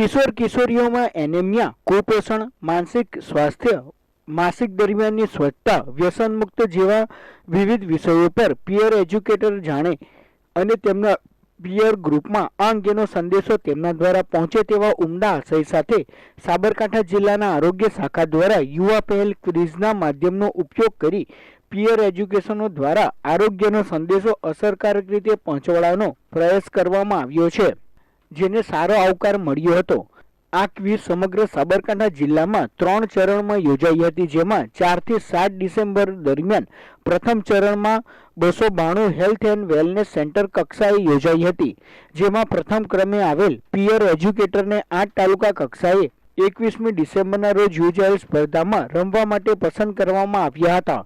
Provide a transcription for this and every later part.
કિશોર કિશોરીઓમાં anaemia, કુપોષણ, માનસિક સ્વાસ્થ્ય, માસિક દરમિયાનની સ્વચ્છતા, વ્યસન મુક્ત જેવા વિવિધ વિષયો પર પિયર એજ્યુકેટર જાણે અને તેમના પિયર ગ્રુપમાં આ અંગેનો સંદેશો તેમના દ્વારા પહોંચે તેવા ઉમદા આશય સાથે સાબરકાંઠા જિલ્લાના આરોગ્ય શાખા દ્વારા યુવા પહેલ ક્વિઝના માધ્યમનો ઉપયોગ કરી પિયર એજ્યુકેશનો દ્વારા આરોગ્યનો સંદેશો અસરકારક રીતે પહોંચાડવાનો પ્રયાસ કરવામાં આવ્યો છે, જેને સારો આવકાર મળ્યો હતો। આ ક્વિઝ સમગ્ર સાબરકાંઠા જિલ્લામાં 3 ચરણમાં યોજાઈ હતી, જેમાં 4 થી 7 ડિસેમ્બર દરમિયાન પ્રથમ ચરણમાં 292 હેલ્થ એન્ડ વેલનેસ સેન્ટર કક્ષાએ યોજાઈ હતી, જેમાં પ્રથમ ક્રમે આવેલ પિયર એજ્યુકેટરને 8 તાલુકા કક્ષાએ 21મી ડિસેમ્બરના રોજ યોજાયેલ સ્પર્ધામાં રમવા માટે પસંદ કરવામાં આવ્યા હતા,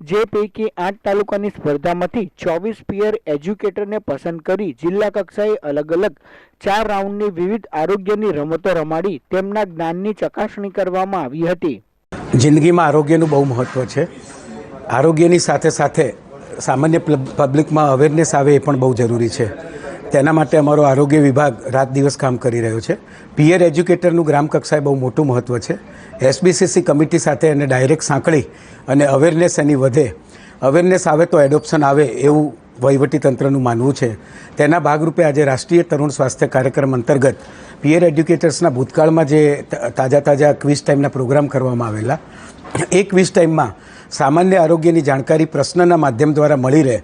જે પૈકી 8 તાલુકાની સ્પર્ધામાંથી 24 પિયર એજ્યુકેટરને પસંદ કરી જિલ્લા કક્ષાએ અલગ અલગ 4 રાઉન્ડની વિવિધ આરોગ્યની રમતો રમાડી તેમના જ્ઞાનની ચકાસણી કરવામાં આવી હતી। જિંદગીમાં આરોગ્યનું બહુ મહત્ત્વ છે। આરોગ્યની સાથે સાથે સામાન્ય પબ્લિકમાં અવેરનેસ આવે એ પણ બહુ જરૂરી છે। તેના માટે અમારો આરોગ્ય વિભાગ રાત દિવસ કામ કરી રહ્યો છે। પિયર એજ્યુકેટરનું ગ્રામ કક્ષાએ બહુ મોટું મહત્ત્વ છે। એસબીસીસી કમિટી સાથે એને ડાયરેક્ટ સાંકળી અને અવેરનેસ એની વધે, અવેરનેસ આવે તો એડોપ્શન આવે એવું વહીવટીતંત્રનું માનવું છે। તેના ભાગરૂપે આજે રાષ્ટ્રીય તરુણ સ્વાસ્થ્ય કાર્યક્રમ અંતર્ગત પિયર એજ્યુકેટર્સના ભૂતકાળમાં જે તાજા ક્વિઝ ટાઈમના પ્રોગ્રામ કરવામાં આવેલા, એ ક્વિઝ ટાઈમમાં સામાન્ય આરોગ્યની જાણકારી પ્રશ્નના માધ્યમ દ્વારા મળી રહે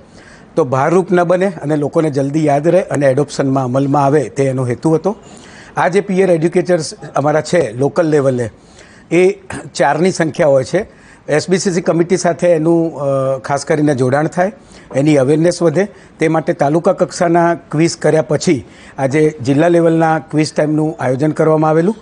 તો ભારરૂપ ન બને અને લોકોને જલ્દી યાદ રહે અને એડોપ્શનમાં અમલમાં આવે તે એનો હેતુ હતો। આ જે પિયર એજ્યુકેટર્સ અમારા છે લોકલ લેવલે, એ 4ની સંખ્યા હોય છે। એસબીસીસી કમિટી સાથે એનું ખાસ કરીને જોડાણ થાય, એની અવેરનેસ વધે, તે માટે તાલુકા કક્ષાના ક્વિઝ કર્યા પછી આજે જિલ્લા લેવલના ક્વિઝ ટાઈમનું આયોજન કરવામાં આવેલું।